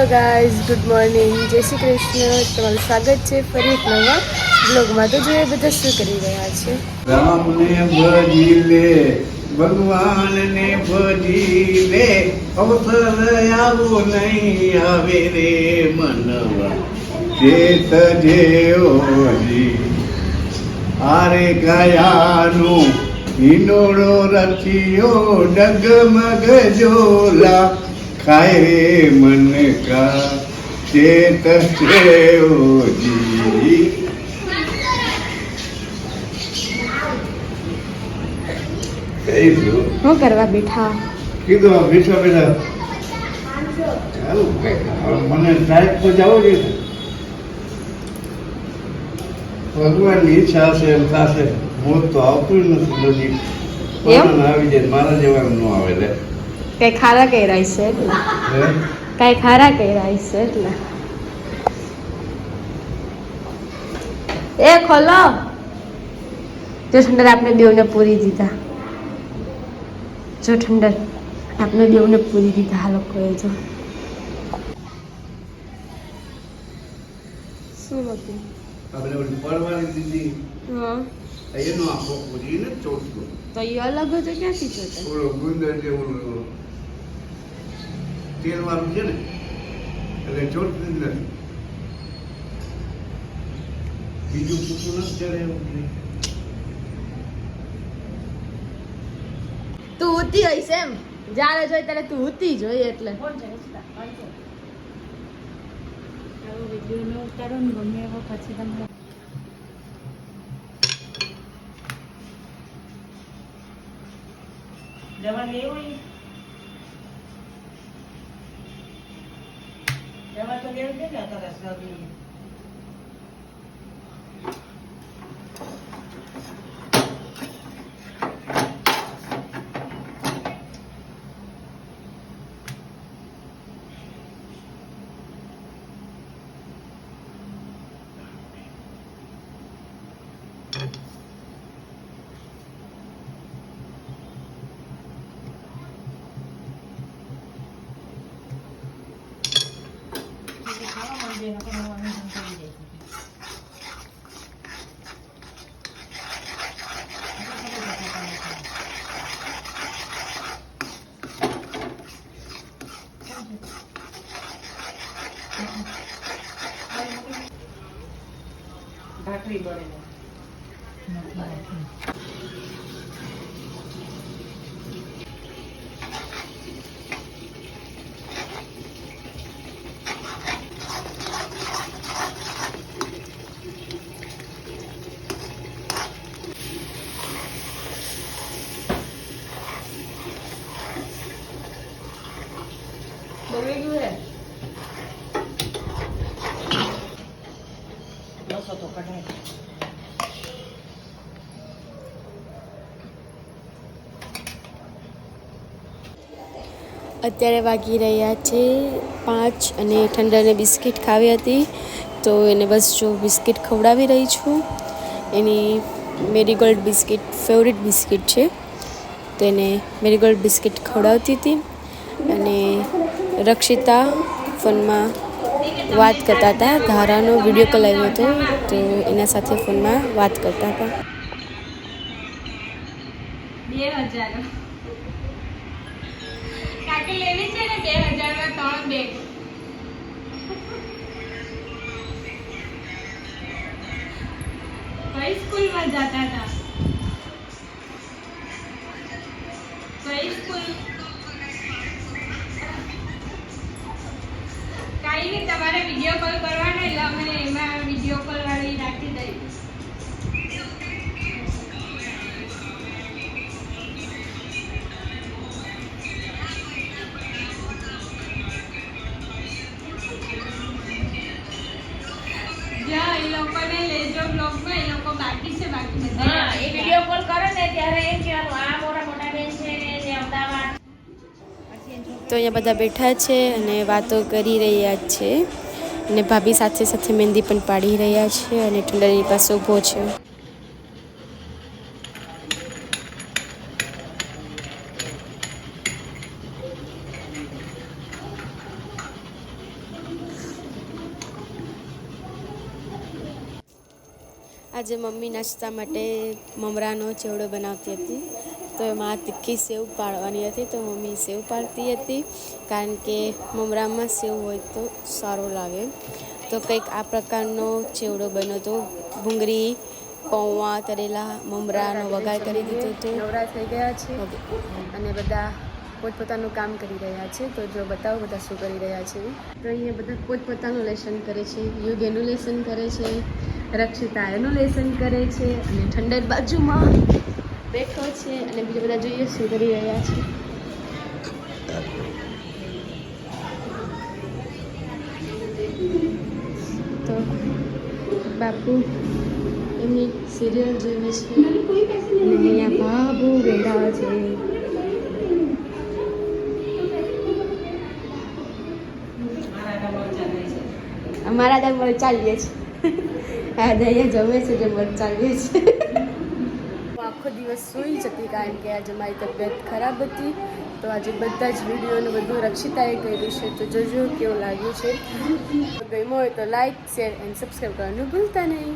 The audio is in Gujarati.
હેલો ગાઈઝ, ગુડ મોર્નિંગ, જય શ્રી કૃષ્ણ. તમારું સ્વાગત છે ફરી એક નવા બ્લોગમાં. તો જોઈએ બધા શું કરી રહ્યા છે. રામને ભજી લે, ભગવાનને ભજી લે, અવસર આવો નહીં આવે રે મનવા ચેત જેઓજી. આરે ગયાનું હિંડોળો રચિયો ડગમગ જોલા ખાય રે મન કા ચેત જેઓજી. શું કરવા બેઠા? કીધું બેઠા બેઠા ચાલુ મને સાહેબ તો જવું છે. ભગવાનની ઈચ્છા હશે એમ થશે. મોત તો આવતું નથી નજીક. પણ આવી જાય મારા જેવાનું ન આવે લે. કઈ ખારા કહેરાય છે એટલે કઈ ખારા કહેરાય છે એટલે એ ખોલો જો ઠંડર આપણે દેવને પૂરી દીધા. જો ઠંડર આપણે દેવને પૂરી દીધા. આ લોકોએ જો શું હતું આપણે ઓલી પરવારી દીધી હા એનો આખો પૂરી ને ચોટલો તો એ અલગ હતો ક્યાંથી જોતા? ઓલો ગુંદર જેવું તેલ વાળું છે ને એટલે ચોટતું જ નથી. બીજું પૂછું નથી ચડે એવું નહીં. તું ઉતી હોઈશ એમ જ્યારે જોઈ ત્યારે તું ઉતી જોઈએ એટલે જવા લેવું જવા તો લેવું છે ને અત્યારે ભાખરી બને બસો તો કઢાય. અત્યારે વાગી રહ્યા છે 5 અને ઠંડરને બિસ્કિટ ખાવી હતી તો એને બસ જો બિસ્કિટ ખવડાવી રહી છું. એની મેરીગોલ્ડ બિસ્કિટ ફેવરિટ બિસ્કિટ છે તો એને મેરીગોલ્ડ બિસ્કિટ ખવડાવતી હતી. અને રક્ષિતા ફોનમાં વાત કરતા હતા. ધારાનો વિડીયો કોલ આવ્યો હતો તો એના સાથે ફોનમાં વાત કરતા હતા. 2000 કાકે લેવી છે ને 2000 માં 3 બેગ. કઈ સ્કૂલમાં જતા હતા? કઈ સ્કૂલ? કાઈ નહીં, તમારે વિડીયો કોલ કરવાનો એટલે અમે એમાં વિડીયો કોલ વાળી રાખી દઈએ. એ લોકોને લેજો બ્લોગમાં, એ લોકો બાકી છે, બાકી બધા હા, એ વિડિયો કોલ કરે ને ત્યારે એમ કહેવાનું આ મોટા મોટા બેન છે ને જે અમદાવાદ. તો અહીંયા બધા બેઠા છે અને વાતો કરી રહ્યા છે અને ભાભી સાથે સાથે મહેંદી પણ પાડી રહ્યા છે અને ઠંડરની પાસે ઊભો છે. આજે મમ્મી નાસ્તા માટે મમરાનો ચેવડો બનાવતી હતી, તો એમાં તીખી સેવ પાડવાની હતી, તો મમ્મી સેવ પાડતી હતી કારણ કે મમરામાં સેવ હોય તો સારો લાગે. તો કંઈક આ પ્રકારનો ચેવડો બન્યો હતો. ભૂંગળી, પૌવા તરેલા, મમરાનો વઘાર કરી દીધો હતો. નવરા થઈ ગયા છે અને બધા પોતપોતાનું કામ કરી રહ્યા છે. તો જો બતાવો બધા શું કરી રહ્યા છે. તો અહીંયા બધા પોતપોતાનું લેસન કરે છે. યુગ એનું લેસન કરે છે, રક્ષિતા એનું લેસન કરે છે અને ઠંડર બાજુમાં બેઠો છે અને બીજા બધા જોઈએ શું કરી રહ્યા છે. તો બાપુ એમની સિરિયલ જોવે છે અને અહીંયા બાબુ બેઠા છે. અમારા ત્યાં મરચાલીએ છે. આજે અહીંયા જમે છે જે મરચાલીએ છે. આખો દિવસ સૂઈ જ હતી કારણ કે આજે મારી તબિયત ખરાબ હતી. તો આજે બધા જ વિડીયોને બધું રક્ષિતાએ કર્યું છે. તો જોજો કેવું લાગ્યું છે. ગમ્યું હોય તો લાઈક, શેર એન્ડ સબસ્ક્રાઈબ કરવાનું ભૂલતા નહીં.